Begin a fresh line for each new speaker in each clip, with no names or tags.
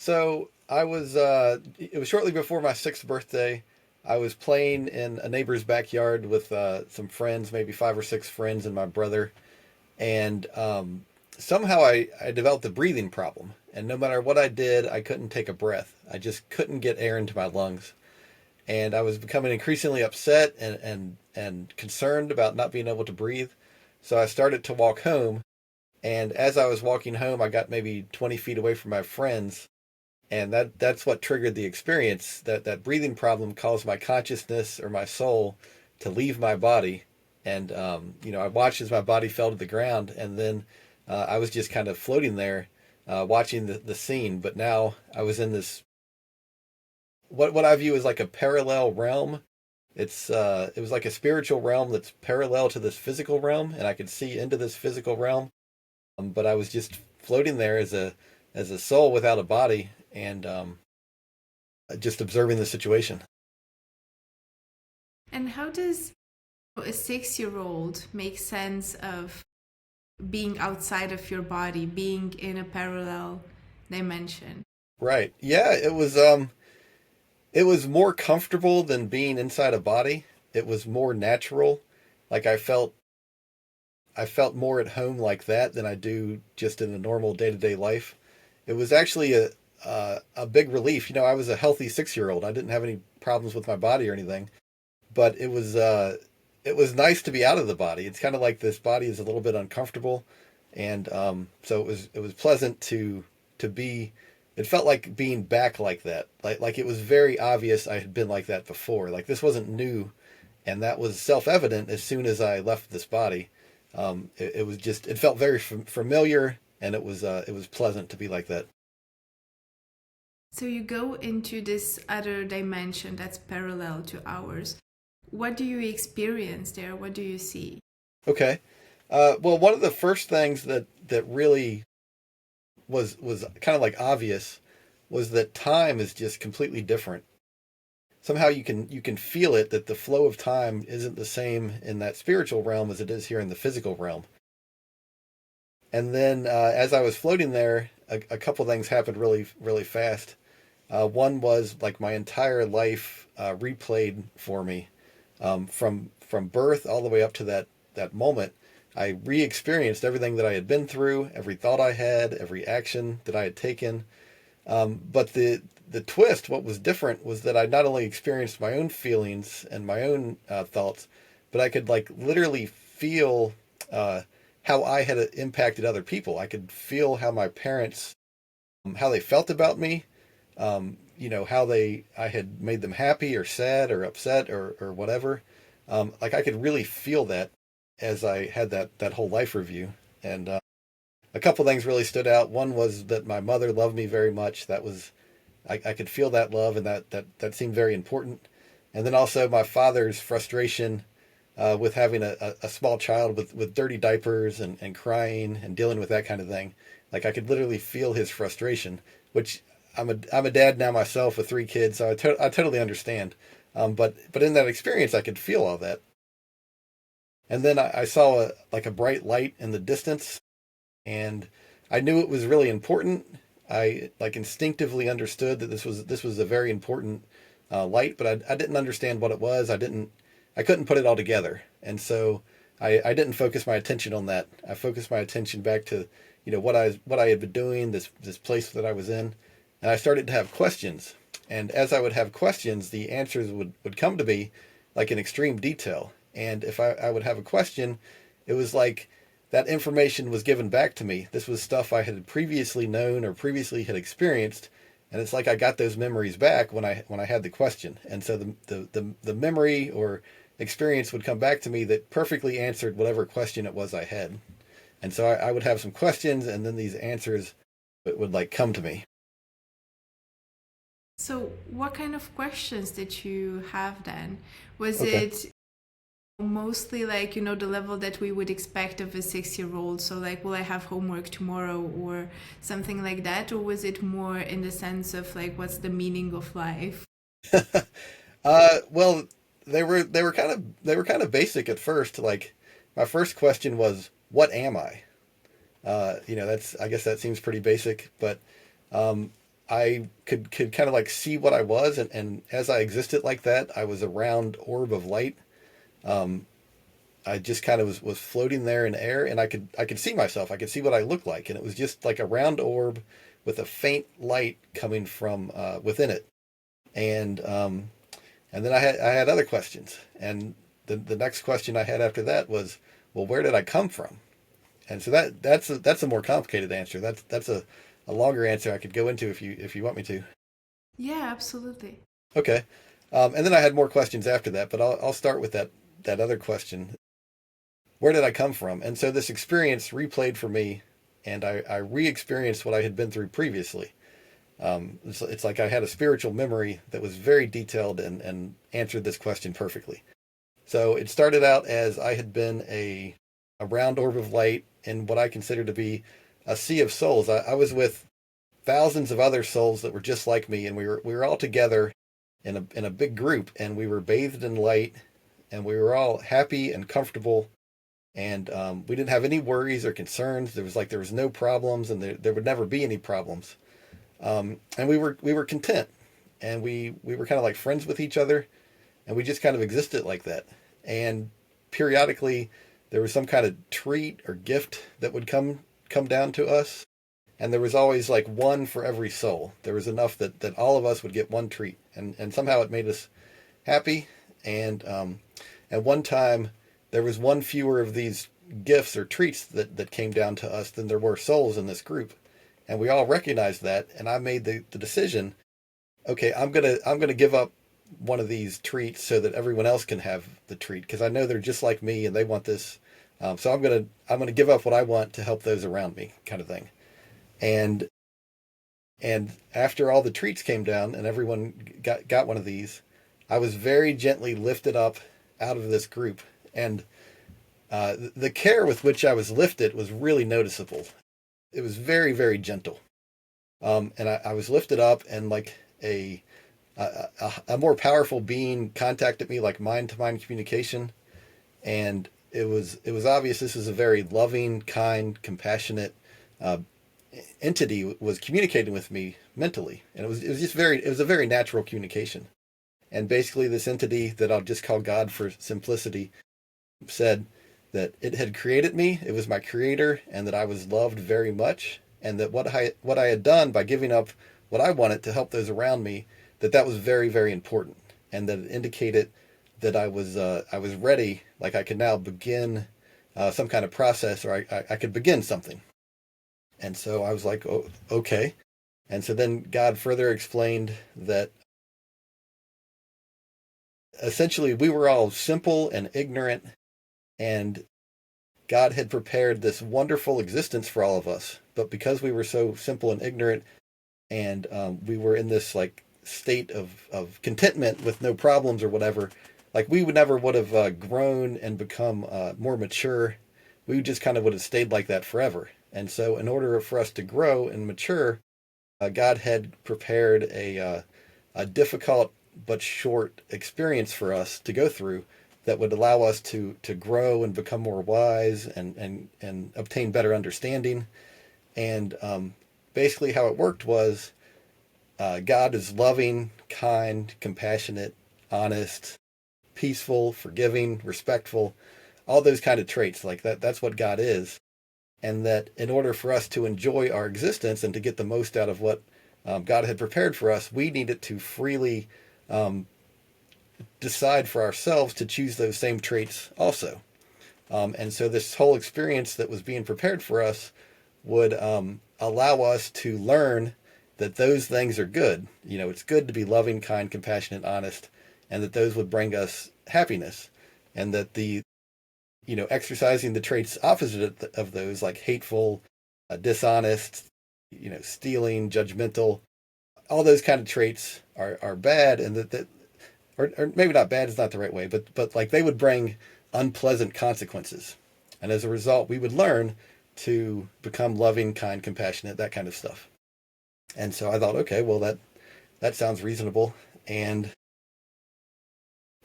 So it was shortly before my sixth birthday. I was playing in a neighbor's backyard with some friends, maybe five or six friends, and my brother. And somehow I developed a breathing problem. And no matter what I did, I couldn't take a breath. I just couldn't get air into my lungs. And I was becoming increasingly upset and concerned about not being able to breathe. So I started to walk home. And as I was walking home, I got maybe 20 feet away from my friends, and that's what triggered the experience. That breathing problem caused my consciousness or my soul to leave my body, and I watched as my body fell to the ground, and then I was just kind of floating there, watching the scene. But now I was in this what I view as like a parallel realm. It was like a spiritual realm that's parallel to this physical realm, and I could see into this physical realm. But I was just floating there as a soul without a body, and just observing the situation.
And how does a 6-year-old make sense of being outside of your body, being in a parallel dimension?
Right. Yeah, it was more comfortable than being inside a body. It was more natural. Like I felt more at home like that than I do just in a normal day-to-day life. It was actually a big relief. I was a healthy 6 year old. I didn't have any problems with my body or anything, but it was nice to be out of the body. It's kind of like this body is a little bit uncomfortable, and so it was pleasant to be. It felt like being back like that. Like it was very obvious I had been like that before. Like this wasn't new, and that was self evident as soon as I left this body. It was just it felt very familiar, and it was pleasant to be like that.
So you go into this other dimension that's parallel to ours. What do you experience there? What do you see?
Okay. Well, one of the first things that really was kind of like obvious was that time is just completely different. Somehow you can feel it that the flow of time isn't the same in that spiritual realm as it is here in the physical realm. And then as I was floating there, a couple things happened really fast. One was like my entire life replayed for me, from birth all the way up to that moment. I re-experienced everything that I had been through, every thought I had, every action that I had taken. But the twist, what was different, was that I not only experienced my own feelings and my own thoughts, but I could like literally feel how I had impacted other people. I could feel how my parents, how they felt about me, how I had made them happy or sad or upset or whatever. Like I could really feel that as I had that whole life review. And a couple things really stood out. One was that my mother loved me very much. I could feel that love, and that seemed very important. And then also my father's frustration with having a small child with dirty diapers and crying and dealing with that kind of thing. Like I could literally feel his frustration, which I'm a dad now myself with three kids, so I totally understand. But in that experience, I could feel all that. And then I saw like a bright light in the distance, and I knew it was really important. I like instinctively understood that this was a very important light, but I didn't understand what it was. I couldn't put it all together, and so I didn't focus my attention on that. I focused my attention back to what I had been doing, this place that I was in, and I started to have questions. And as I would have questions, the answers would come to me like in extreme detail. And if I would have a question, it was like that information was given back to me. This was stuff I had previously known or previously had experienced, and it's like I got those memories back when I had the question. And so the memory or experience would come back to me that perfectly answered whatever question it was I had. And so I would have some questions, and then these answers would like come to me.
So, what kind of questions did you have then? Was
Okay.
it mostly like, the level that we would expect of a 6-year-old? So, like, will I have homework tomorrow or something like that? Or was it more in the sense of like, what's the meaning of life?
Well, they were kind of basic at first. Like my first question was, "What am I?" That's I guess that seems pretty basic, but I could kind of like see what I was, and as I existed like that, I was a round orb of light. Um, I just kind of was floating there in air, and I could see myself. I could see what I looked like, and it was just like a round orb with a faint light coming from within it. And and then I had other questions, and the next question I had after that was, well, where did I come from? And so that's a more complicated answer. That's a longer answer I could go into if you want me to.
Yeah, absolutely.
Okay. And then I had more questions after that, but I'll start with that other question. Where did I come from? And so this experience replayed for me, and I re-experienced what I had been through previously. It's like I had a spiritual memory that was very detailed and answered this question perfectly. So it started out as I had been a round orb of light in what I consider to be a sea of souls. I was with thousands of other souls that were just like me, and we were all together in a big group, and we were bathed in light, and we were all happy and comfortable, and we didn't have any worries or concerns. There was no problems, and there would never be any problems. And we were content, and we were kind of like friends with each other, and we just kind of existed like that. And periodically, there was some kind of treat or gift that would come down to us, and there was always like one for every soul. There was enough that all of us would get one treat, and somehow it made us happy. And at one time, there was one fewer of these gifts or treats that came down to us than there were souls in this group, and we all recognized that. And I made the decision, okay, I'm gonna give up one of these treats so that everyone else can have the treat, because I know they're just like me and they want this. So I'm gonna give up what I want to help those around me, kind of thing. And and after all the treats came down and everyone got one of these, I was very gently lifted up out of this group, and the care with which I was lifted was really noticeable. It was very, very gentle. And I was lifted up, and like a more powerful being contacted me, like mind to mind communication. And it was obvious this is a very loving, kind, compassionate uh, entity was communicating with me mentally, and it was just it was a very natural communication. And basically, this entity that I'll just call God for simplicity said that it had created me, it was my creator, and that I was loved very much, and that what I had done by giving up what I wanted to help those around me, that was very, very important, and that it indicated that I was ready, like I could now begin some kind of process, or I could begin something. And so I was like, oh, okay. And so then God further explained that essentially we were all simple and ignorant, and God had prepared this wonderful existence for all of us. But because we were so simple and ignorant, and we were in this like state of contentment with no problems or whatever, like we would have grown and become more mature. We just kind of would have stayed like that forever. And so, in order for us to grow and mature, God had prepared a difficult but short experience for us to go through that would allow us to grow and become more wise and obtain better understanding. And basically, how it worked was God is loving, kind, compassionate, honest, peaceful, forgiving, respectful, all those kind of traits. Like that's what God is. And that in order for us to enjoy our existence and to get the most out of what God had prepared for us, we needed to freely um, decide for ourselves to choose those same traits also. And so this whole experience that was being prepared for us would allow us to learn that those things are good. You know, it's good to be loving, kind, compassionate, honest, and that those would bring us happiness. And that exercising the traits opposite of those, like hateful, dishonest, stealing, judgmental, all those kind of traits are bad, and that or maybe not bad is not the right way, but like they would bring unpleasant consequences. And as a result, we would learn to become loving, kind, compassionate, that kind of stuff. And so I thought, okay, well that sounds reasonable. And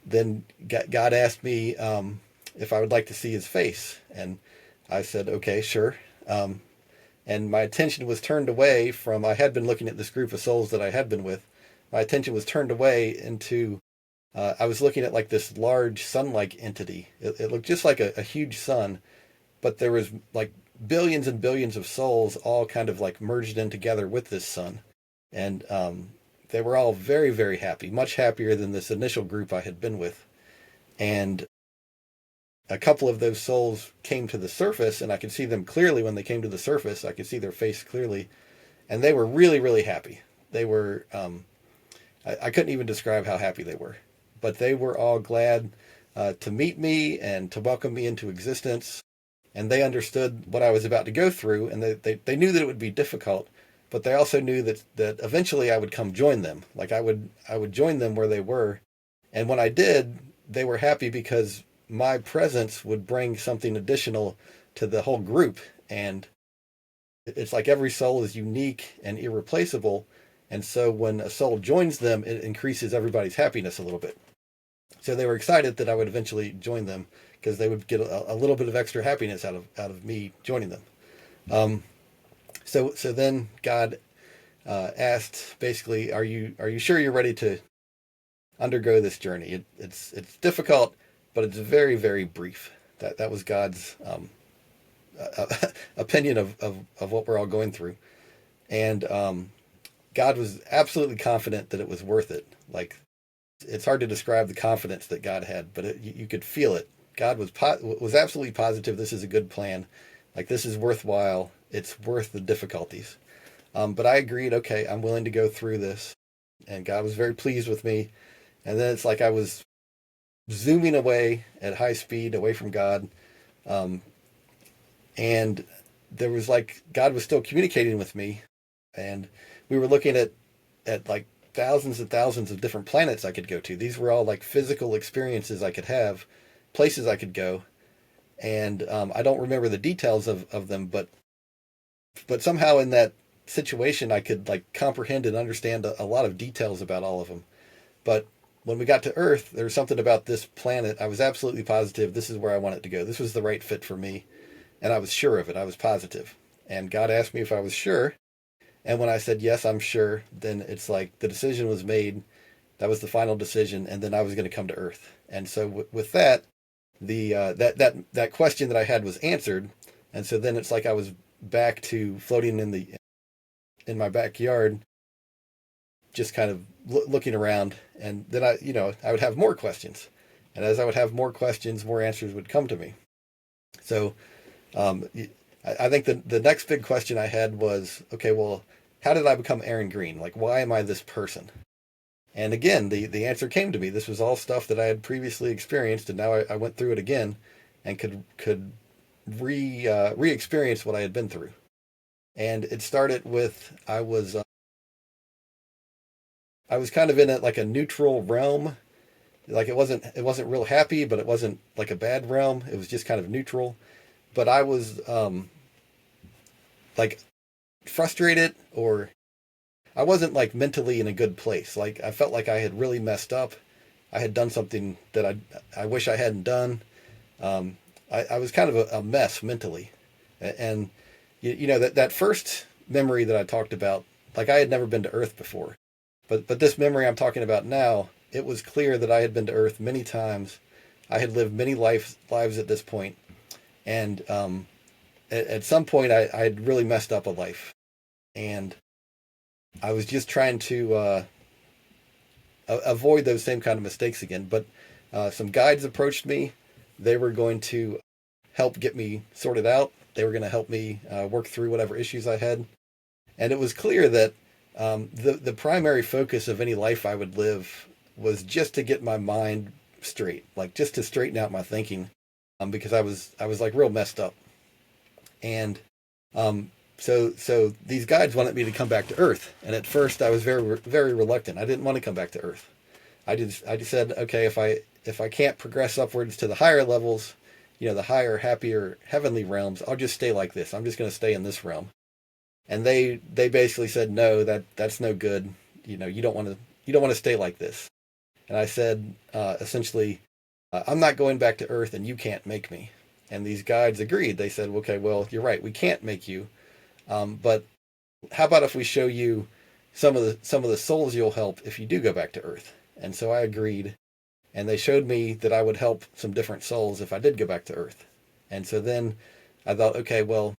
then God asked me if I would like to see his face, and I said, okay, sure. and my attention was turned away from, I had been looking at this group of souls that I had been with. My attention was turned away into, I was looking at like this large sun-like entity. It looked just like a huge sun, but there was like billions and billions of souls all kind of like merged in together with this sun. And they were all very, very happy, much happier than this initial group I had been with. And a couple of those souls came to the surface, and I could see them clearly when they came to the surface. I could see their face clearly, and they were really, really happy. They were, I couldn't even describe how happy they were, but they were all glad to meet me and to welcome me into existence. And they understood what I was about to go through, and they knew that it would be difficult, but they also knew that eventually I would come join them. Like I would join them where they were. And when I did, they were happy because my presence would bring something additional to the whole group. And it's like every soul is unique and irreplaceable. And so when a soul joins them, it increases everybody's happiness a little bit. So they were excited that I would eventually join them because they would get a little bit of extra happiness out of me joining them. So then God asked, basically, are you sure you're ready to undergo this journey? It's difficult, but it's very, very brief. That was God's opinion of what we're all going through. And God was absolutely confident that it was worth it. Like, it's hard to describe the confidence that God had, but you could feel it. God was absolutely positive this is a good plan. Like, this is worthwhile. It's worth the difficulties. But I agreed, okay, I'm willing to go through this. And God was very pleased with me. And then it's like I was zooming away at high speed away from God. And there was like, God was still communicating with me. And we were looking at like thousands and thousands of different planets I could go to. These were all like physical experiences I could have, places I could go. And I don't remember the details of them, but somehow in that situation I could like comprehend and understand a lot of details about all of them. But when we got to Earth, there was something about this planet. I was absolutely positive this is where I wanted to go. This was the right fit for me. And I was sure of it. I was positive. And God asked me if I was sure. And when I said, yes, I'm sure, then it's like the decision was made. That was the final decision. And then I was going to come to Earth. And so with that, that question that I had was answered. And so then it's like I was back to floating in my backyard, just kind of looking around. And then I would have more questions. And as I would have more questions, more answers would come to me. So I think the next big question I had was, okay, well, how did I become Aaron Green? Like, why am I this person? And again, the answer came to me. This was all stuff that I had previously experienced, and now I went through it again and could re-experience what I had been through. And it started with I was kind of in like a neutral realm. Like it wasn't real happy, but it wasn't like a bad realm. It was just kind of neutral. But I was like frustrated, or I wasn't like mentally in a good place. Like I felt like I had really messed up. I had done something that I wish I hadn't done. I was kind of a mess mentally. And that first memory that I talked about, like I had never been to Earth before. But this memory I'm talking about now, it was clear that I had been to Earth many times. I had lived many lives at this point. And at some point, I had really messed up a life. And I was just trying to avoid those same kind of mistakes again. But some guides approached me. They were going to help get me sorted out. They were going to help me work through whatever issues I had. And it was clear that the primary focus of any life I would live was just to get my mind straight, like just to straighten out my thinking, because I was like real messed up. And so these guides wanted me to come back to Earth. And at first I was very, very reluctant. I didn't want to come back to Earth. I just said, okay, if I can't progress upwards to the higher levels, the higher, happier, heavenly realms, I'll just stay like this. I'm just going to stay in this realm. And they basically said, no, that's no good. You don't want to stay like this. And I said, essentially, I'm not going back to Earth, and you can't make me. And these guides agreed. They said, okay, well, you're right. We can't make you. But how about if we show you some of the souls you'll help if you do go back to Earth? And so I agreed, and they showed me that I would help some different souls if I did go back to Earth. And so then I thought, okay, well,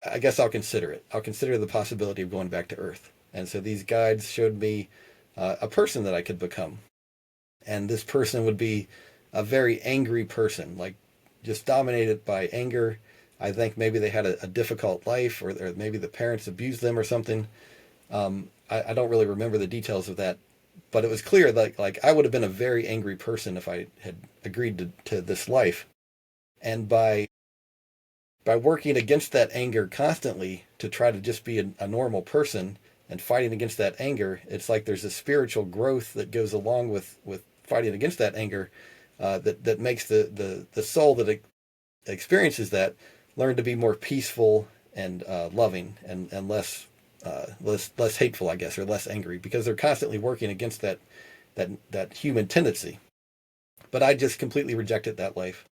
I guess I'll consider it. I'll consider the possibility of going back to Earth. And so these guides showed me a person that I could become. And this person would be a very angry person, like just dominated by anger. I think maybe they had a difficult life, or maybe the parents abused them or something. I don't really remember the details of that, but it was clear that like I would have been a very angry person if I had agreed to this life. And by working against that anger constantly to try to just be a normal person and fighting against that anger, it's like there's a spiritual growth that goes along with fighting against that anger, that makes the soul that experiences that learn to be more peaceful and loving, and less hateful, I guess, or less angry, because they're constantly working against that human tendency. But I just completely rejected that life.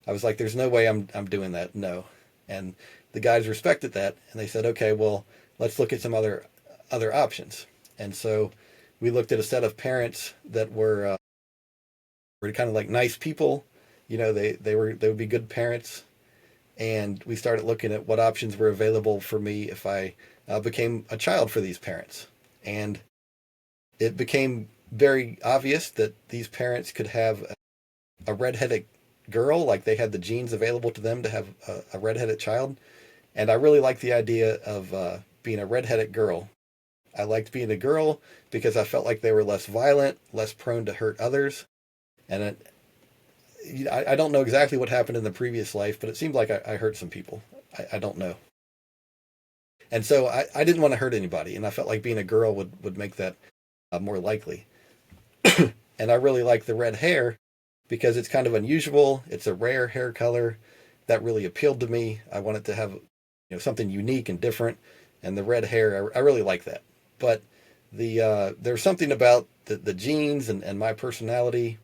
I was like, there's no way I'm doing that. No. And the guys respected that, and they said, okay, well, let's look at some other options. And so we looked at a set of parents that were kind of like nice people. You know, they would be good parents. And we started looking at what options were available for me if I became a child for these parents. And it became very obvious that these parents could have a redheaded girl, like they had the genes available to them to have a redheaded child. And I really liked the idea of being a redheaded girl. I liked being a girl because I felt like they were less violent, less prone to hurt others. And I don't know exactly what happened in the previous life, but it seemed like I hurt some people. I don't know. And so I didn't want to hurt anybody, and I felt like being a girl would make that more likely. And I really like the red hair because it's kind of unusual. It's a rare hair color that really appealed to me. I wanted to have something unique and different, and the red hair, I really like that. But there's something about the genes and my personality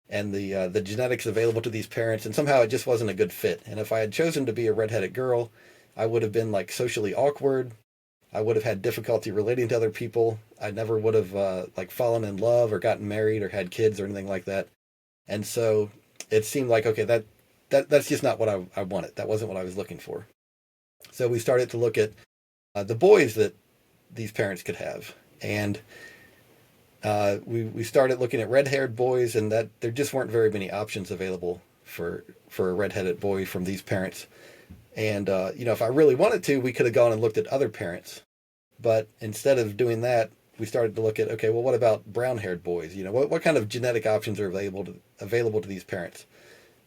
and the genetics available to these parents, and somehow it just wasn't a good fit. And if I had chosen to be a redheaded girl, I would have been like socially awkward. I would have had difficulty relating to other people. I never would have like fallen in love or gotten married or had kids or anything like that. And so it seemed like, okay, that's just not what I wanted. That wasn't what I was looking for. So we started to look at the boys that these parents could have, and we started looking at red-haired boys, and that there just weren't very many options available for a red-headed boy from these parents. And if I really wanted to, we could have gone and looked at other parents. But instead of doing that, we started to look at, okay, well, what about brown-haired boys? What kind of genetic options are available to these parents?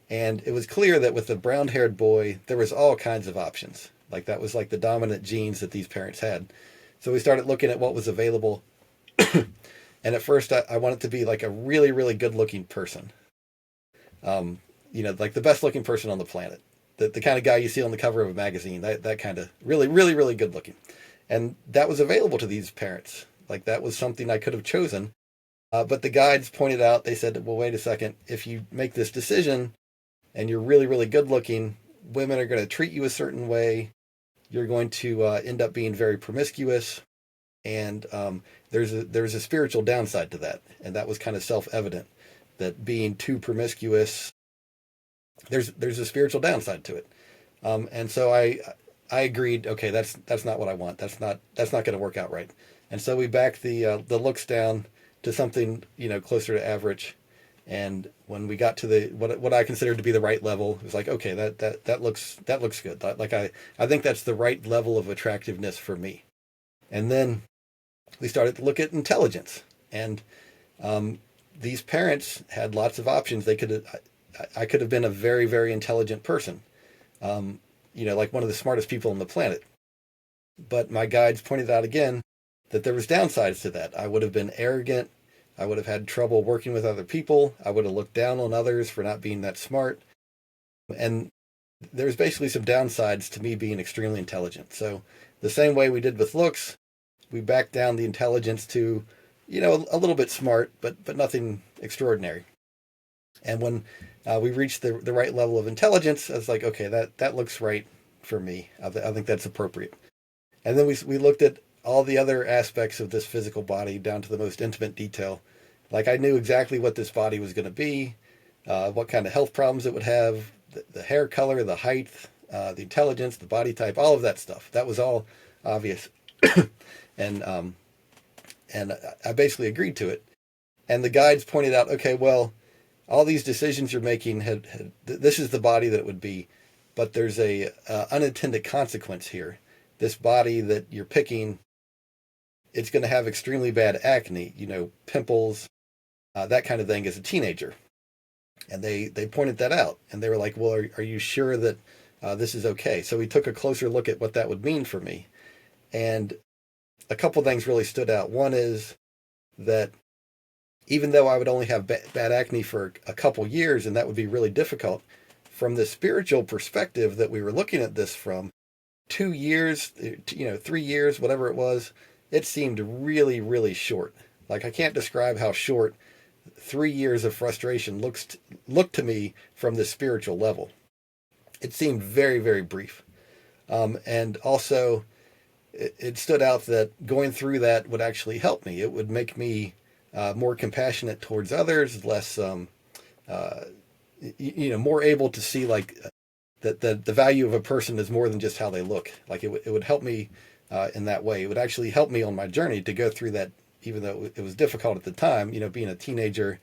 And it was clear that with the brown-haired boy, there was all kinds of options. Like that was like the dominant genes that these parents had. So we started looking at what was available. And at first, I wanted to be like a really, really good-looking person. Like the best-looking person on the planet. The kind of guy you see on the cover of a magazine. That kind of really, really, really good-looking. And that was available to these parents. Like that was something I could have chosen. But the guides pointed out, they said, well, wait a second. If you make this decision and you're really, really good-looking, women are going to treat you a certain way. You're going to end up being very promiscuous. And there's a spiritual downside to that, and that was kind of self-evident that being too promiscuous, there's a spiritual downside to it. And so I agreed. Okay, that's not what I want. That's not going to work out right. And so we backed the looks down to something closer to average. And when we got to the what I considered to be the right level, it was like, okay, that looks good. Like I think that's the right level of attractiveness for me. And then we started to look at intelligence, and these parents had lots of options. I could have been a very, very intelligent person, like one of the smartest people on the planet. But my guides pointed out again that there was downsides to that. I would have been arrogant. I would have had trouble working with other people. I would have looked down on others for not being that smart. And there's basically some downsides to me being extremely intelligent. So the same way we did with looks, we backed down the intelligence to, a little bit smart, but nothing extraordinary. And when we reached the right level of intelligence, I was like, okay, that looks right for me. I think that's appropriate. And then we looked at all the other aspects of this physical body down to the most intimate detail. Like I knew exactly what this body was going to be, what kind of health problems it would have, the hair color, the height, the intelligence, the body type, all of that stuff. That was all obvious. and and I basically agreed to it. And the guides pointed out, okay, well, all these decisions you're making this is the body that it would be, but there's a unintended consequence here. This body that you're picking, it's going to have extremely bad acne, pimples, that kind of thing as a teenager. And they pointed that out, and they were like, well, are you sure that this is okay? So we took a closer look at what that would mean for me. And a couple things really stood out. One is that even though I would only have bad acne for a couple years, and that would be really difficult, from the spiritual perspective that we were looking at this from, 2 years, 3 years, whatever it was, it seemed really, really short. Like I can't describe how short 3 years of frustration looked to me from the spiritual level. It seemed very, very brief. And also, it stood out that going through that would actually help me. It would make me more compassionate towards others, less, more able to see like that the value of a person is more than just how they look. Like it would help me in that way. It would actually help me on my journey to go through that, even though it was difficult at the time. Being a teenager,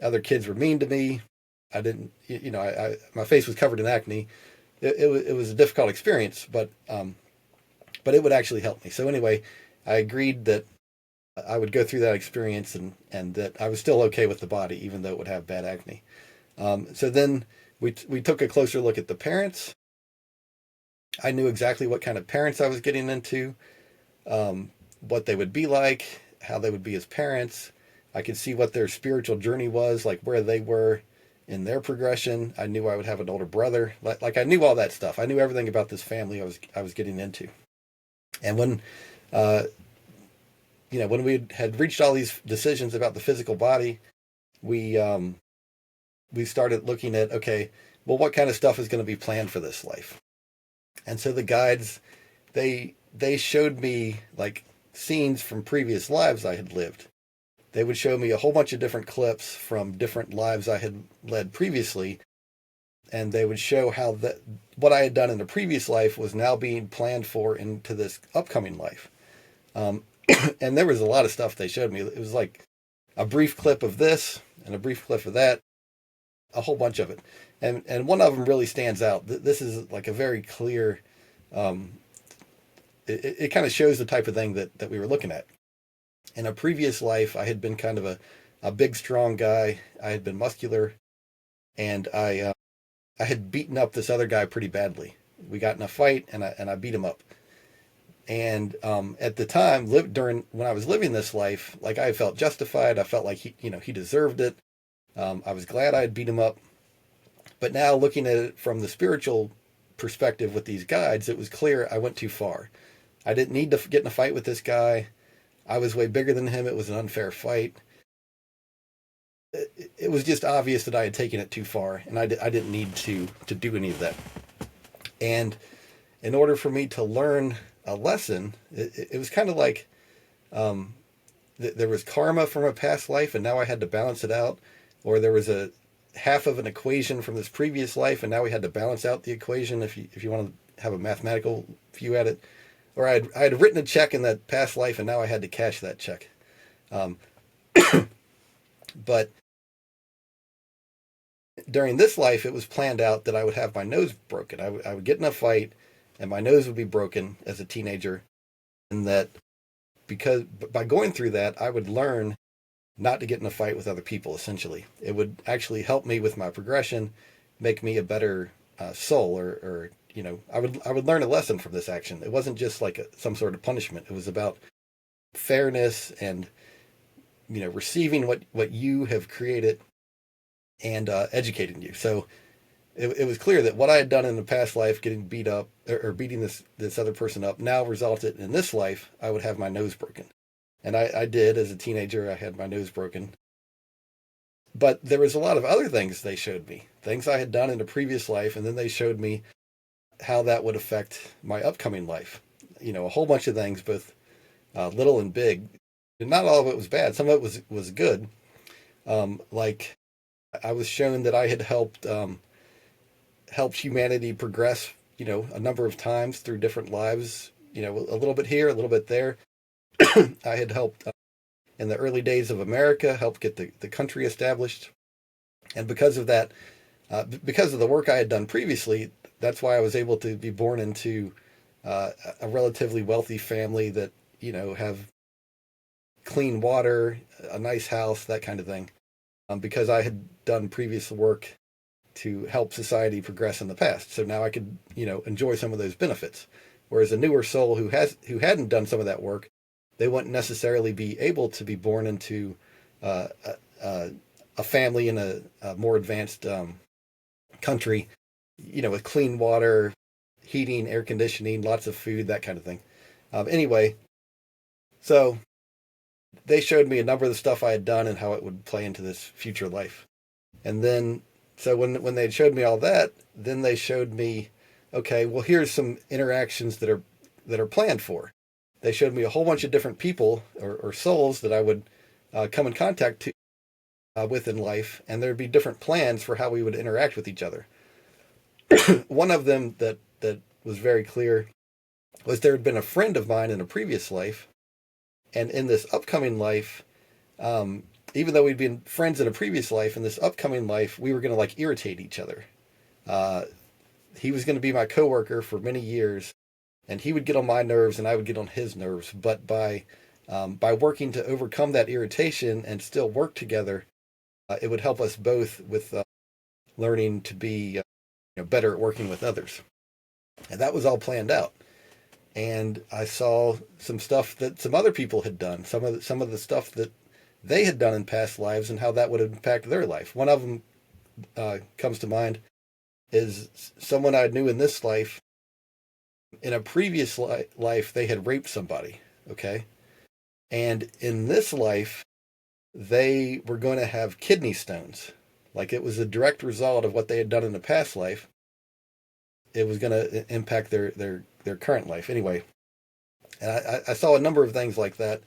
other kids were mean to me. I didn't, my face was covered in acne. It was a difficult experience, but it would actually help me. So anyway, I agreed that I would go through that experience and that I was still okay with the body, even though it would have bad acne. So then we took a closer look at the parents. I knew exactly what kind of parents I was getting into, what they would be like, how they would be as parents. I could see what their spiritual journey was, like where they were in their progression. I knew I would have an older brother. Like I knew all that stuff. I knew everything about this family I was getting into. And when when we had reached all these decisions about the physical body, we started looking at, okay, well, what kind of stuff is going to be planned for this life? And so the guides, they showed me like scenes from previous lives I had lived. They would show me a whole bunch of different clips from different lives I had led previously, and they would show how what I had done in a previous life was now being planned for into this upcoming life. And there was a lot of stuff they showed me. It was like a brief clip of this and a brief clip of that, a whole bunch of it. And one of them really stands out. This is like a very clear, it kind of shows the type of thing that we were looking at. In a previous life, I had been kind of a big, strong guy. I had been muscular, and I had beaten up this other guy pretty badly. We got in a fight, and I beat him up. And at the time, when I was living this life, like I felt justified. I felt like he deserved it. I was glad I had beat him up. But now looking at it from the spiritual perspective with these guides, it was clear I went too far. I didn't need to get in a fight with this guy. I was way bigger than him. It was an unfair fight. It was just obvious that I had taken it too far, and I didn't need to do any of that. And in order for me to learn a lesson, it was kind of like there was karma from a past life, and now I had to balance it out, or there was a half of an equation from this previous life, and now we had to balance out the equation. If you want to have a mathematical view at it, or I had written a check in that past life, and now I had to cash that check. But during this life, it was planned out that I would have my nose broken. I would get in a fight, and my nose would be broken as a teenager, and that because by going through that, I would learn not to get in a fight with other people. Essentially, it would actually help me with my progression, make me a better soul, or I would learn a lesson from this action. It wasn't just like some sort of punishment. It was about fairness and receiving what you have created and educating you. So it was clear that what I had done in the past life, getting beat up or beating this other person up, now resulted in this life I would have my nose broken. And I did. As a teenager, I had my nose broken. But there was a lot of other things they showed me, things I had done in a previous life, and then they showed me how that would affect my upcoming life. a whole bunch of things, both little and big. And not all of it was bad. Some of it was good. Like I was shown that I had helped humanity progress, a number of times through different lives. A little bit here, a little bit there. I had helped in the early days of America, helped get the country established, and because of that, because of the work I had done previously, that's why I was able to be born into a relatively wealthy family that have clean water, a nice house, that kind of thing, because I had done previous work to help society progress in the past. So now I could, enjoy some of those benefits. Whereas a newer soul who hadn't done some of that work, they wouldn't necessarily be able to be born into uh, a family in a more advanced country, with clean water, heating, air conditioning, lots of food, that kind of thing. Anyway, so they showed me a number of the stuff I had done and how it would play into this future life. And then, so when they showed me all that, then they showed me, okay, well, here's some interactions that are planned for. They showed me a whole bunch of different people or souls that I would come in contact with in life, and there'd be different plans for how we would interact with each other. One of them that was very clear was there had been a friend of mine in a previous life, and in this upcoming life, even though we'd been friends in a previous life, in this upcoming life, we were going to like irritate each other. Uh, he was going to be my coworker for many years, and he would get on my nerves, and I would get on his nerves. But by working to overcome that irritation and still work together, it would help us both with learning to be better at working with others. And that was all planned out. And I saw some stuff that some other people had done, some of the stuff that they had done in past lives and how that would impact their life. One of them comes to mind is someone I knew in this life. In a previous life, they had raped somebody, okay? And in this life, they were going to have kidney stones. Like it was a direct result of what they had done in the past life. It was going to impact their current life. Anyway, and I saw a number of things like that,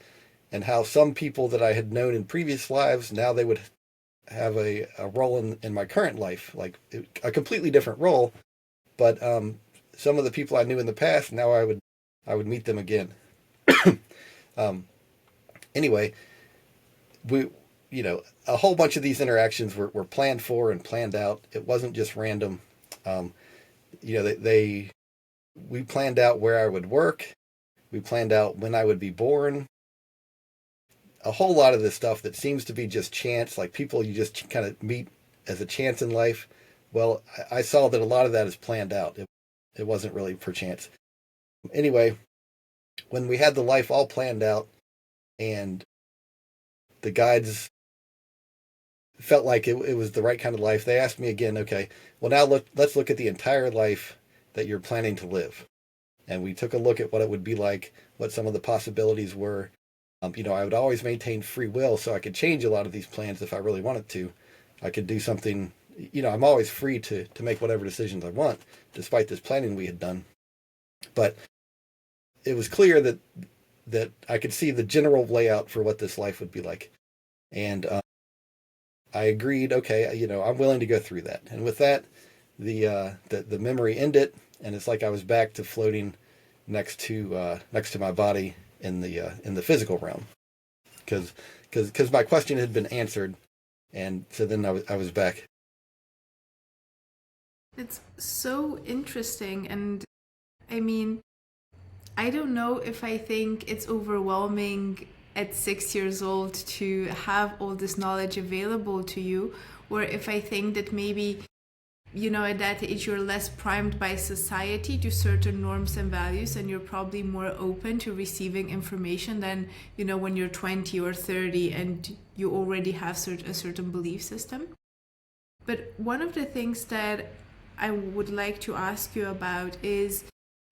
and how some people that I had known in previous lives, now they would have a role in my current life, like a completely different role. But some of the people I knew in the past, now I would meet them again. um, anyway, we a whole bunch of these interactions were planned for and planned out. It wasn't just random. Um, we planned out where I would work. We planned out when I would be born. A whole lot of this stuff that seems to be just chance, like people you just kind of meet as a chance in life. Well, I saw that a lot of that is planned out. It wasn't really per chance. Anyway, when we had the life all planned out and the guides felt like it was the right kind of life, they asked me again, okay, well, now let's look at the entire life that you're planning to live. And we took a look at what it would be like, what some of the possibilities were. I would always maintain free will, so I could change a lot of these plans if I really wanted to. I could do something, I'm always free to make whatever decisions I want, despite this planning we had done. But it was clear that I could see the general layout for what this life would be like. And I agreed, okay, I'm willing to go through that. And with that, the memory ended, and it's like I was back to floating next to my body in the physical realm, because my question had been answered, and so then I was back.
It's so interesting. And I mean, I don't know if I think it's overwhelming at 6 years old to have all this knowledge available to you, or if I think that maybe, at that age you're less primed by society to certain norms and values, and you're probably more open to receiving information than, when you're 20 or 30 and you already have a certain belief system. But one of the things that I would like to ask you about is,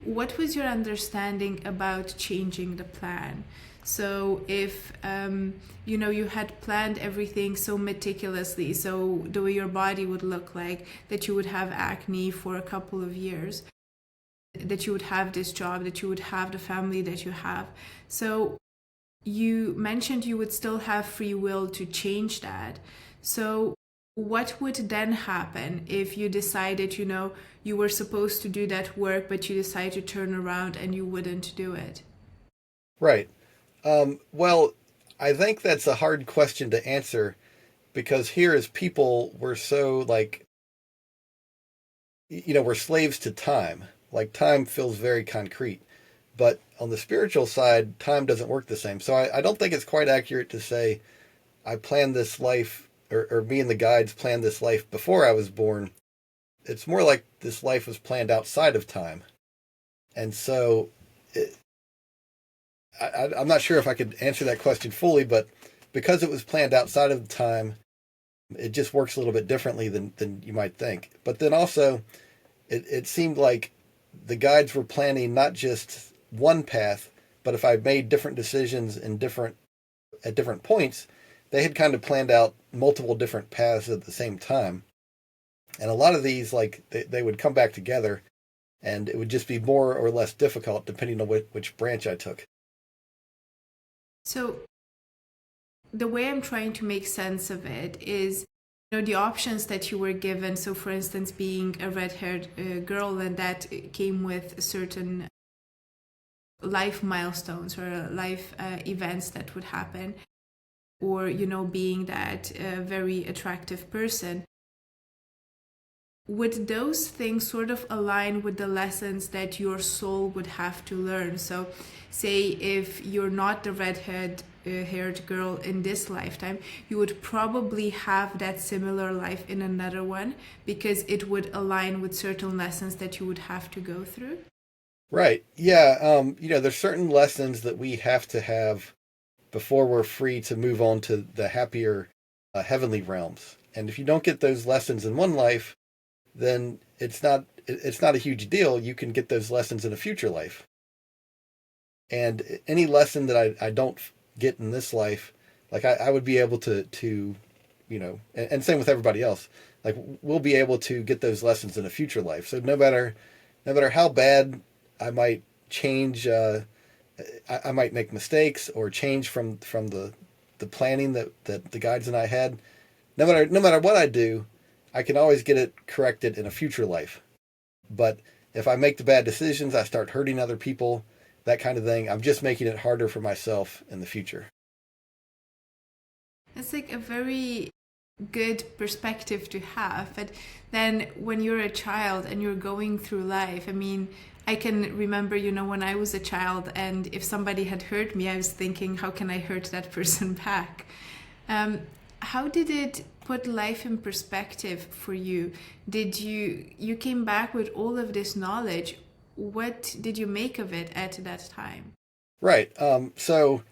what was your understanding about changing the plan? So if you had planned everything so meticulously, so the way your body would look like, that you would have acne for a couple of years, that you would have this job, that you would have the family that you have. So you mentioned you would still have free will to change that. So what would then happen if you decided, you were supposed to do that work, but you decided to turn around and you wouldn't do it?
Right. Well, I think that's a hard question to answer because here as people, we're so like, we're slaves to time. Like time feels very concrete. But on the spiritual side, time doesn't work the same. So I don't think it's quite accurate to say I planned this life, or me and the guides planned this life before I was born. It's more like this life was planned outside of time. And so I'm not sure if I could answer that question fully, but because it was planned outside of time, it just works a little bit differently than you might think. But then also, it seemed like the guides were planning not just one path, but if I made different decisions at different points, they had kind of planned out multiple different paths at the same time. And a lot of these, like they would come back together, and it would just be more or less difficult depending on which branch I took.
So the way I'm trying to make sense of it is, the options that you were given. So, for instance, being a red-haired girl, and that came with certain life milestones or life events that would happen, or being that very attractive person. Would those things sort of align with the lessons that your soul would have to learn? So, say if you're not the red-haired girl in this lifetime, you would probably have that similar life in another one because it would align with certain lessons that you would have to go through.
Right. Yeah. There's certain lessons that we have to have before we're free to move on to the happier heavenly realms. And if you don't get those lessons in one life, then it's not a huge deal. You can get those lessons in a future life. And any lesson that I don't get in this life, like I would be able to and same with everybody else, like we'll be able to get those lessons in a future life. So no matter how bad I might change, I might make mistakes or change from the planning that the guides and I had. No matter what I do, I can always get it corrected in a future life. But if I make the bad decisions, I start hurting other people, that kind of thing. I'm just making it harder for myself in the future.
It's like a very good perspective to have. But then when you're a child and you're going through life, I mean, I can remember, when I was a child and if somebody had hurt me, I was thinking, how can I hurt that person back? How did it put life in perspective for you? Did you came back with all of this knowledge? What did you make of it at that time?
Right. So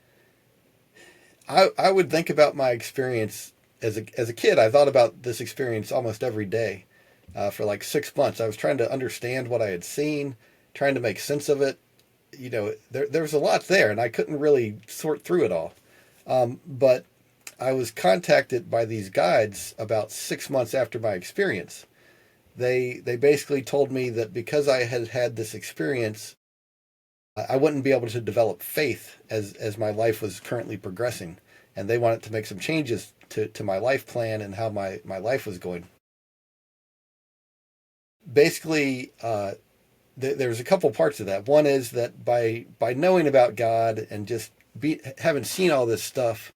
I would think about my experience as a kid. I thought about this experience almost every day for like 6 months. I was trying to understand what I had seen, trying to make sense of it. There was a lot there, and I couldn't really sort through it all. But I was contacted by these guides about 6 months after my experience. They basically told me that because I had had this experience, I wouldn't be able to develop faith as my life was currently progressing. And they wanted to make some changes to my life plan and how my life was going. Basically, there's a couple parts of that. One is that by knowing about God and just having seen all this stuff,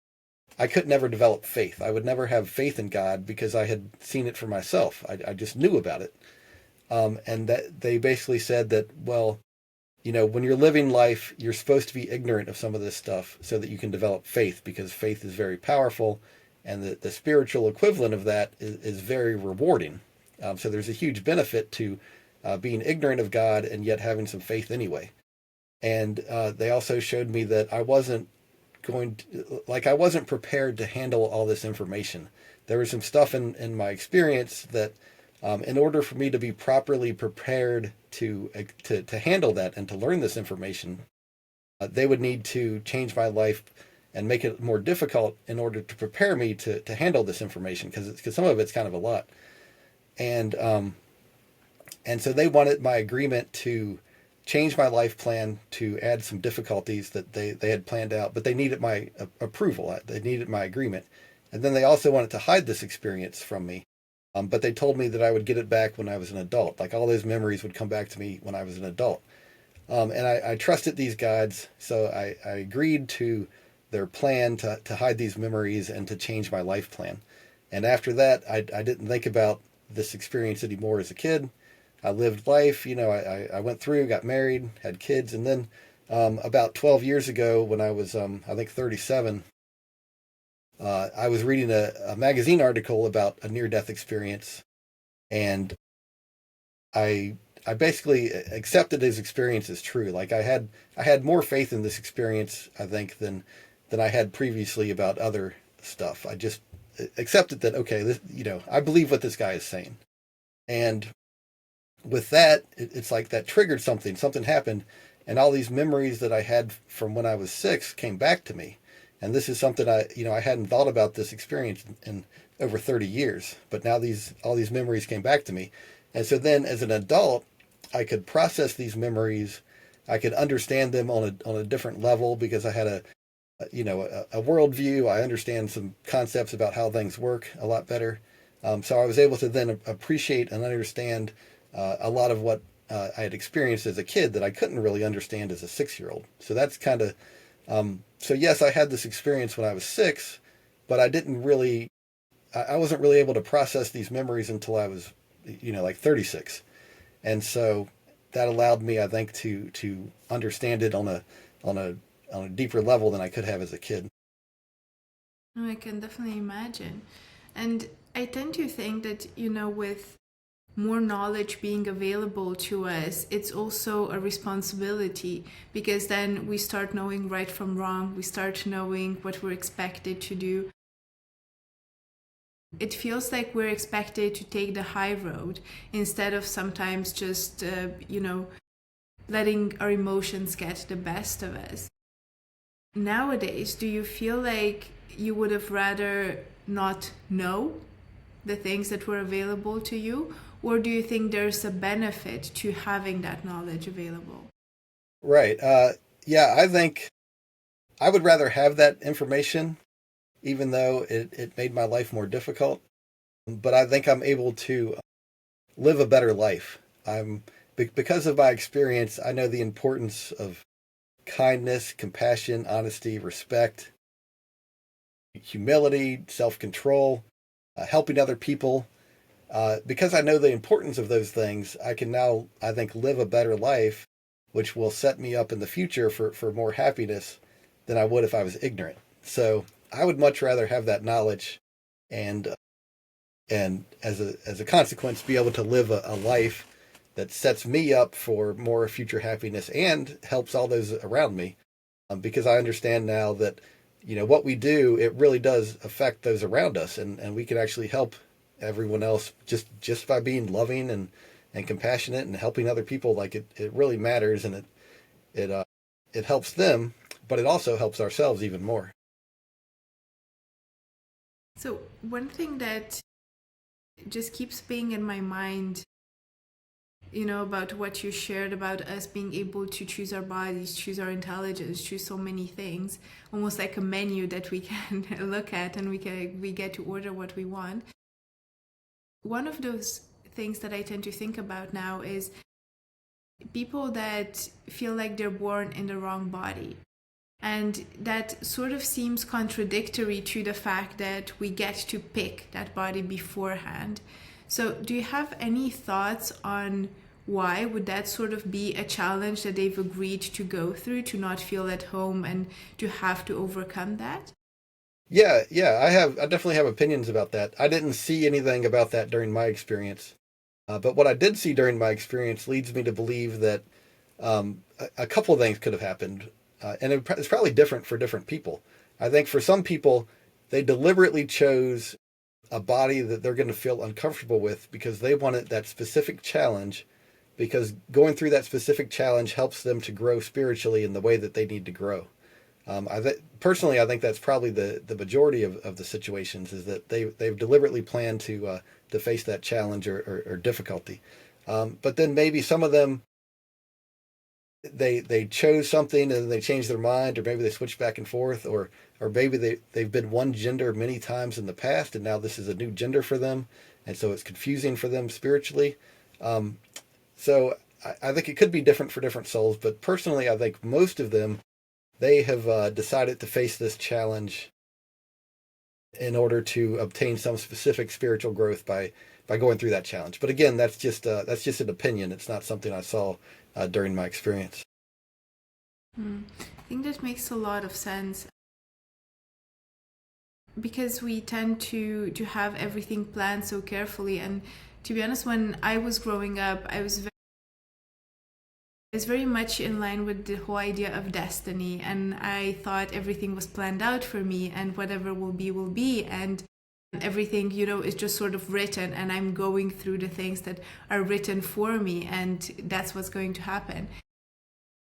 I could never develop faith. I would never have faith in God because I had seen it for myself. I just knew about it. And that they basically said that, well, when you're living life, you're supposed to be ignorant of some of this stuff so that you can develop faith, because faith is very powerful, and the spiritual equivalent of that is very rewarding. So there's a huge benefit to being ignorant of God and yet having some faith anyway. And they also showed me that I wasn't I wasn't prepared to handle all this information. There was some stuff in my experience that in order for me to be properly prepared to handle that and to learn this information, they would need to change my life and make it more difficult in order to prepare me to handle this information, because some of it's kind of a lot. And so they wanted my agreement to change my life plan to add some difficulties that they had planned out, but they needed my approval. They needed my agreement. And then they also wanted to hide this experience from me. But they told me that I would get it back when I was an adult. Like all those memories would come back to me when I was an adult. And I trusted these guides, so I agreed to their plan to hide these memories and to change my life plan. And after that, I didn't think about this experience anymore as a kid. I lived life, I went through, got married, had kids, and then about 12 years ago when I was, I think, 37, I was reading a magazine article about a near-death experience, and I I basically accepted his experience as true. Like I had more faith in this experience, I think, than I had previously about other stuff. I just accepted that, okay, this, I believe what this guy is saying. And with that, it's like that triggered something. Something happened, and all these memories that I had from when I was 6 came back to me. And this is something I hadn't thought about this experience in over 30 years. But now all these memories came back to me. And so then as an adult, I could process these memories. I could understand them on a different level because I had a worldview. I understand some concepts about how things work a lot better. So I was able to then appreciate and understand a lot of what I had experienced as a kid that I couldn't really understand as a 6-year-old. So that's kind of, so yes, I had this experience when I was 6, but I wasn't really able to process these memories until I was, like 36. And so that allowed me, I think, to understand it on a deeper level than I could have as a kid.
Oh, I can definitely imagine. And I tend to think that, with more knowledge being available to us, it's also a responsibility because then we start knowing right from wrong. We start knowing what we're expected to do. It feels like we're expected to take the high road instead of sometimes just, letting our emotions get the best of us. Nowadays, do you feel like you would have rather not know the things that were available to you? Or do you think there's a benefit to having that knowledge available?
Right. Yeah, I think I would rather have that information, even though it made my life more difficult. But I think I'm able to live a better life. Because of my experience, I know the importance of kindness, compassion, honesty, respect, humility, self-control, helping other people. Because I know the importance of those things, I can now, I think, live a better life, which will set me up in the future for more happiness than I would if I was ignorant. So I would much rather have that knowledge and as a consequence be able to live a life that sets me up for more future happiness and helps all those around me. Because I understand now that what we do, it really does affect those around us, and we can actually help everyone else just by being loving and compassionate and helping other people. Like it really matters, and it helps them, but it also helps ourselves even more.
So, one thing that just keeps being in my mind, about what you shared about us being able to choose our bodies, choose our intelligence, choose so many things, almost like a menu that we can look at and we get to order what we want. One of those things that I tend to think about now is people that feel like they're born in the wrong body. And that sort of seems contradictory to the fact that we get to pick that body beforehand. So, do you have any thoughts on why would that sort of be a challenge that they've agreed to go through, to not feel at home and to have to overcome that?
Yeah, I definitely have opinions about that. I didn't see anything about that during my experience, but what I did see during my experience leads me to believe that a couple of things could have happened, and it's probably different for different people. I think for some people, they deliberately chose a body that they're going to feel uncomfortable with because they wanted that specific challenge, because going through that specific challenge helps them to grow spiritually in the way that they need to grow. Personally, I think that's probably the majority of the situations, is that they've deliberately planned to face that challenge or difficulty. But then maybe some of them they chose something and they changed their mind, or maybe they switched back and forth, or maybe they've been one gender many times in the past and now this is a new gender for them, and so it's confusing for them spiritually. Um, so I think it could be different for different souls, but personally, I think most of them they have decided to face this challenge in order to obtain some specific spiritual growth by going through that challenge. But again, that's just an opinion. It's not something I saw during my experience.
I think that makes a lot of sense because we tend to have everything planned so carefully. And to be honest, when I was growing up, I was very much in line with the whole idea of destiny, and I thought everything was planned out for me, and whatever will be, and everything, is just sort of written, and I'm going through the things that are written for me, and that's what's going to happen.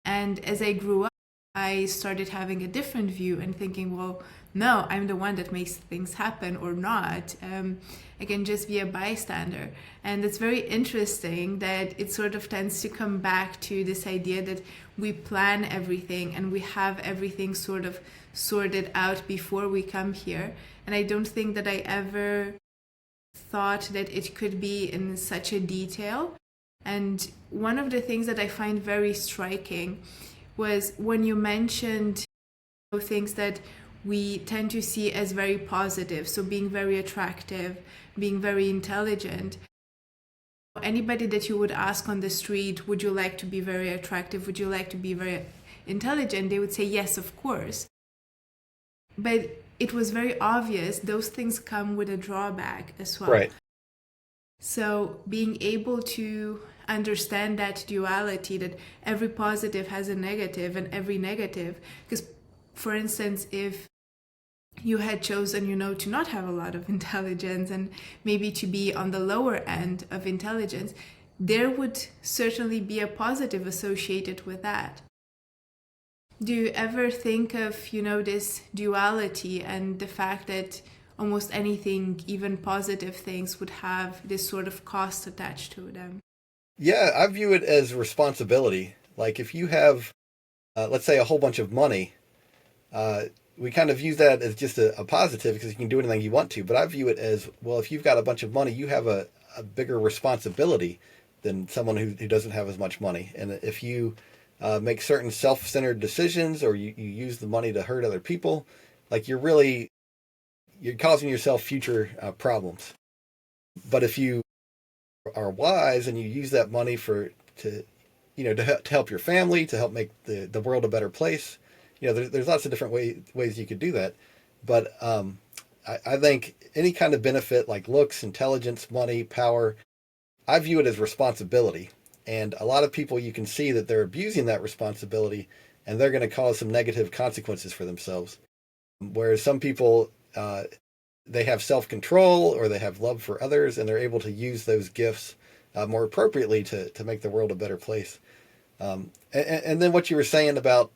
And as I grew up, I started having a different view and thinking, well, no, I'm the one that makes things happen or not. I can just be a bystander. And it's very interesting that it sort of tends to come back to this idea that we plan everything and we have everything sort of sorted out before we come here. And I don't think that I ever thought that it could be in such a detail. And one of the things that I find very striking was when you mentioned things that we tend to see as very positive, so being very attractive, being very intelligent. Anybody that you would ask on the street, would you like to be very attractive? Would you like to be very intelligent? They would say, yes, of course. But it was very obvious those things come with a drawback as well.
Right.
So being able to understand that duality, that every positive has a negative and every negative, because for instance, if you had chosen, to not have a lot of intelligence and maybe to be on the lower end of intelligence, there would certainly be a positive associated with that. Do you ever think of, this duality and the fact that almost anything, even positive things, would have this sort of cost attached to them?
Yeah, I view it as responsibility. Like if you have, let's say, a whole bunch of money, we kind of use that as just a positive because you can do anything you want to. But I view it as, well, if you've got a bunch of money, you have a bigger responsibility than someone who doesn't have as much money. And if you make certain self-centered decisions, or you use the money to hurt other people, like you're causing yourself future problems. But if you are wise and you use that money to help your family, to help make the world a better place, there's lots of different ways you could do that. But I think any kind of benefit like looks, intelligence, money, power, I view it as responsibility. And a lot of people, you can see that they're abusing that responsibility, and they're going to cause some negative consequences for themselves. Whereas some people, they have self-control, or they have love for others, and they're able to use those gifts more appropriately to make the world a better place. And then what you were saying about,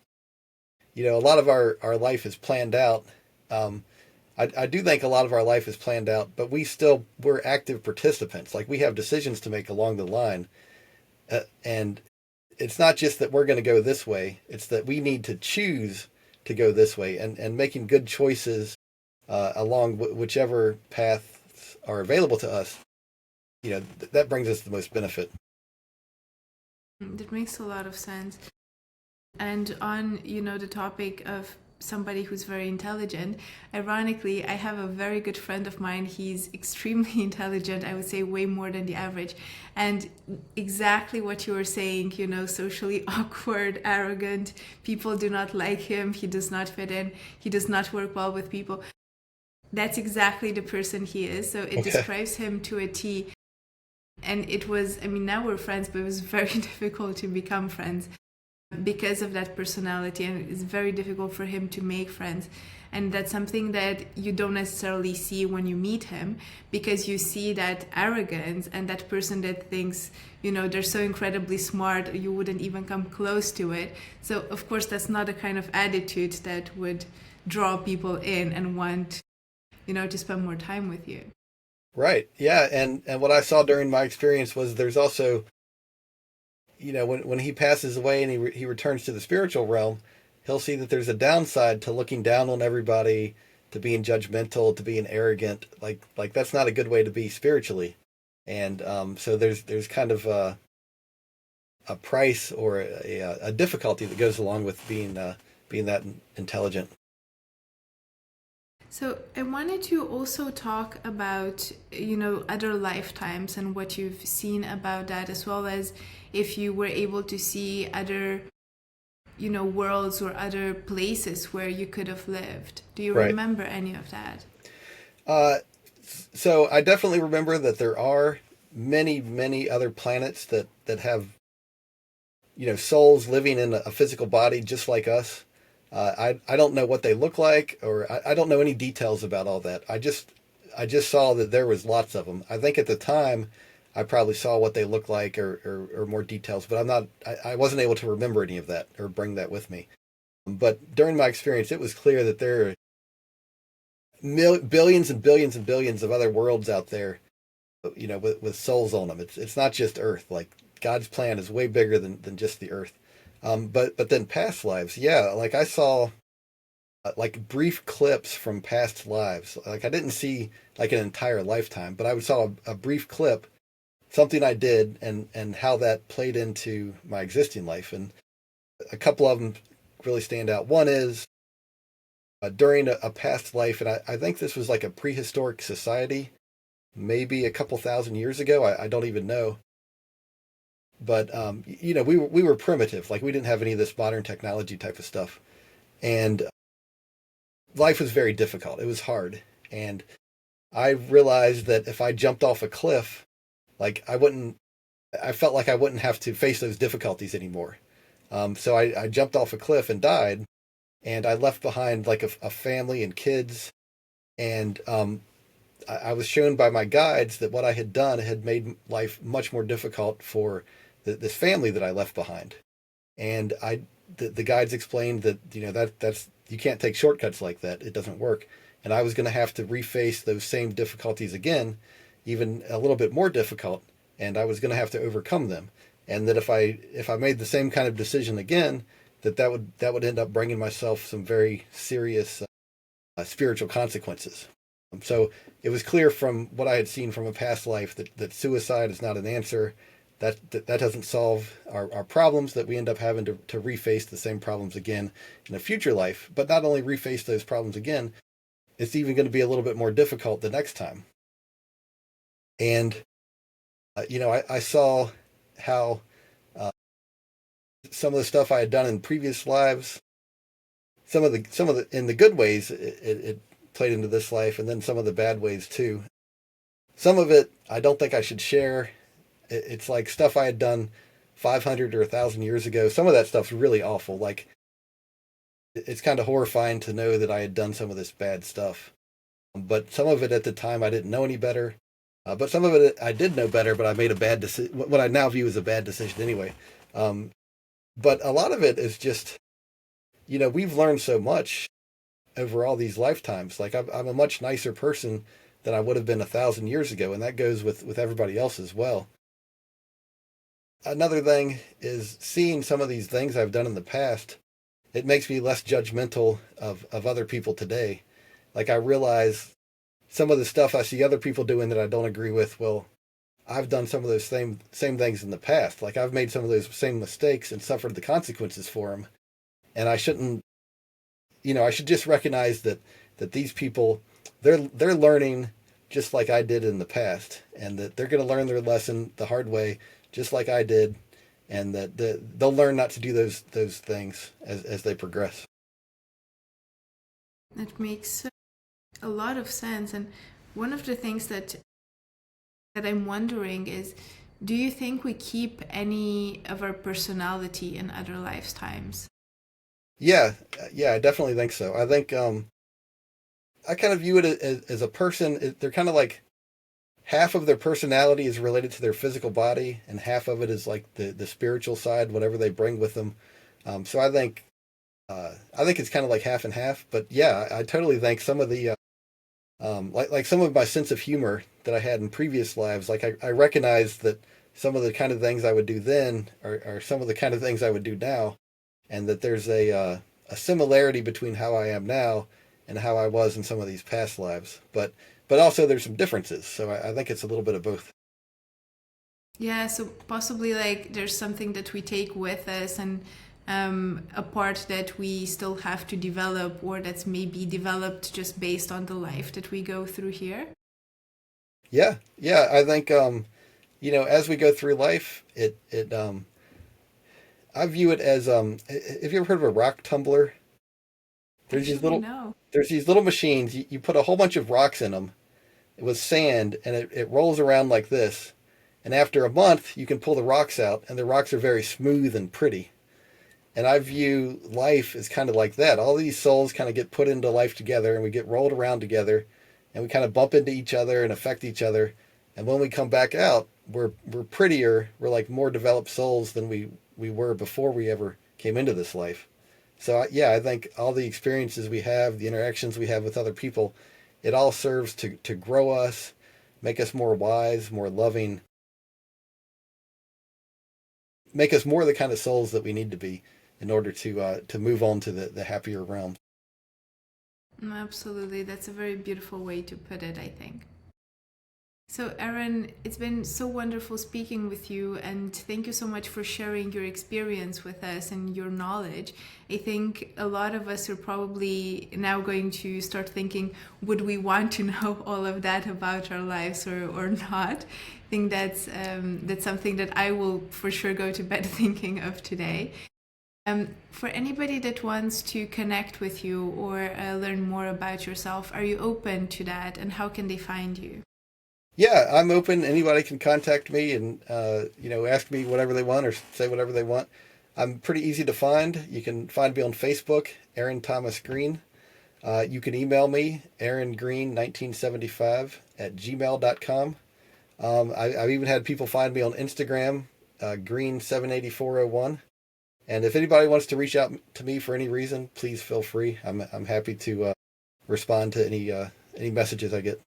a lot of our life is planned out. I do think a lot of our life is planned out, but we're active participants. Like we have decisions to make along the line. And it's not just that we're going to go this way. It's that we need to choose to go this way, and making good choices along whichever paths are available to us. That brings us the most benefit.
That makes a lot of sense. And on, the topic of somebody who's very intelligent, ironically, I have a very good friend of mine. He's extremely intelligent, I would say way more than the average. And exactly what you were saying, socially awkward, arrogant, people do not like him, he does not fit in, he does not work well with people. That's exactly the person he is. So it describes him to a T. And it was, now we're friends, but it was very difficult to become friends because of that personality, and it's very difficult for him to make friends. And that's something that you don't necessarily see when you meet him, because you see that arrogance and that person that thinks, they're so incredibly smart, you wouldn't even come close to it. So of course that's not a kind of attitude that would draw people in and want, to spend more time with you.
Right. Yeah. And what I saw during my experience was there's also, when he passes away and he returns to the spiritual realm, he'll see that there's a downside to looking down on everybody, to being judgmental, to being arrogant. Like that's not a good way to be spiritually. And so there's kind of a price or a difficulty that goes along with being that intelligent.
So I wanted to also talk about, other lifetimes and what you've seen about that, as well as if you were able to see other, worlds or other places where you could have lived. Do you
Right.
remember any of that?
Uh, so I definitely remember that there are many, many other planets that have souls living in a physical body just like us. I don't know what they look like, or I don't know any details about all that. I just saw that there was lots of them. I think at the time I probably saw what they look like, or more details, but I wasn't able to remember any of that or bring that with me. But during my experience, it was clear that there are billions and billions and billions of other worlds out there, with souls on them. It's not just Earth. Like God's plan is way bigger than just the Earth. But then past lives, yeah. Like I saw like brief clips from past lives. Like I didn't see like an entire lifetime, but I saw a brief clip, something I did, and how that played into my existing life. And a couple of them really stand out. One is during a past life, and I think this was like a prehistoric society, maybe a couple thousand years ago. I don't even know. But we were primitive. Like we didn't have any of this modern technology type of stuff, and life was very difficult. It was hard, and I realized that if I jumped off a cliff, like I felt like I wouldn't have to face those difficulties anymore. So I jumped off a cliff and died, and I left behind like a family and kids, and I was shown by my guides that what I had done had made life much more difficult for this family that I left behind. And the guides explained that that's you can't take shortcuts like that. It doesn't work. And I was going to have to reface those same difficulties again, even a little bit more difficult, and I was going to have to overcome them. And that if I made the same kind of decision again, that would end up bringing myself some very serious spiritual consequences. So it was clear from what I had seen from a past life that suicide is not an answer. That doesn't solve our problems, that we end up having to reface the same problems again in a future life. But not only reface those problems again, it's even going to be a little bit more difficult the next time. And, I saw how some of the stuff I had done in previous lives, some of the in the good ways, it played into this life, and then some of the bad ways too. Some of it I don't think I should share. It's like stuff I had done 500 or 1,000 years ago. Some of that stuff's really awful. Like it's kind of horrifying to know that I had done some of this bad stuff. But some of it at the time I didn't know any better. But some of it I did know better, but I made a bad decision. What I now view as a bad decision anyway. Um, but a lot of it is just, we've learned so much over all these lifetimes. Like I'm a much nicer person than I would have been 1,000 years ago, and that goes with everybody else as well. Another thing is seeing some of these things I've done in the past. It makes me less judgmental of other people today. Like I realize some of the stuff I see other people doing that I don't agree with. Well, I've done some of those same things in the past. Like I've made some of those same mistakes and suffered the consequences for them. And I shouldn't, I should just recognize that these people, they're learning just like I did in the past, and that they're going to learn their lesson the hard way, just like I did, and that they'll learn not to do those things as they progress.
That makes a lot of sense. And one of the things that I'm wondering is, do you think we keep any of our personality in other lifetimes?
Yeah, I definitely think so. I think I kind of view it as a person. They're kind of like half of their personality is related to their physical body, and half of it is like the spiritual side, whatever they bring with them. So I think it's kind of like half and half. But yeah, I totally think some of the like some of my sense of humor that I had in previous lives, like I recognize that some of the kind of things I would do then are some of the kind of things I would do now, and that there's a similarity between how I am now and how I was in some of these past lives. But also there's some differences. So I think it's a little bit of both.
Yeah, so possibly like there's something that we take with us and a part that we still have to develop or that's maybe developed just based on the life that we go through here.
Yeah, yeah. I think as we go through life, it I view it as have you ever heard of a rock tumbler? There's these
Actually,
little
no.
there's these little machines. You put a whole bunch of rocks in them with sand, and it rolls around like this. And after a month, you can pull the rocks out, and the rocks are very smooth and pretty. And I view life as kind of like that. All these souls kind of get put into life together, and we get rolled around together, and we kind of bump into each other and affect each other. And when we come back out, we're prettier. We're like more developed souls than we were before we ever came into this life. So yeah, I think all the experiences we have, the interactions we have with other people, it all serves to grow us, make us more wise, more loving, make us more the kind of souls that we need to be in order to move on to the happier realm.
Absolutely. That's a very beautiful way to put it, I think. So, Aaron, it's been so wonderful speaking with you, and thank you so much for sharing your experience with us and your knowledge. I think a lot of us are probably now going to start thinking, would we want to know all of that about our lives or not? I think that's something that I will for sure go to bed thinking of today. For anybody that wants to connect with you or learn more about yourself, are you open to that, and how can they find you?
Yeah, I'm open. Anybody can contact me and ask me whatever they want or say whatever they want. I'm pretty easy to find. You can find me on Facebook, Aaron Thomas Green. You can email me, aarongreen1975 at gmail.com. I've even had people find me on Instagram, green78401. And if anybody wants to reach out to me for any reason, please feel free. I'm happy to respond to any messages I get.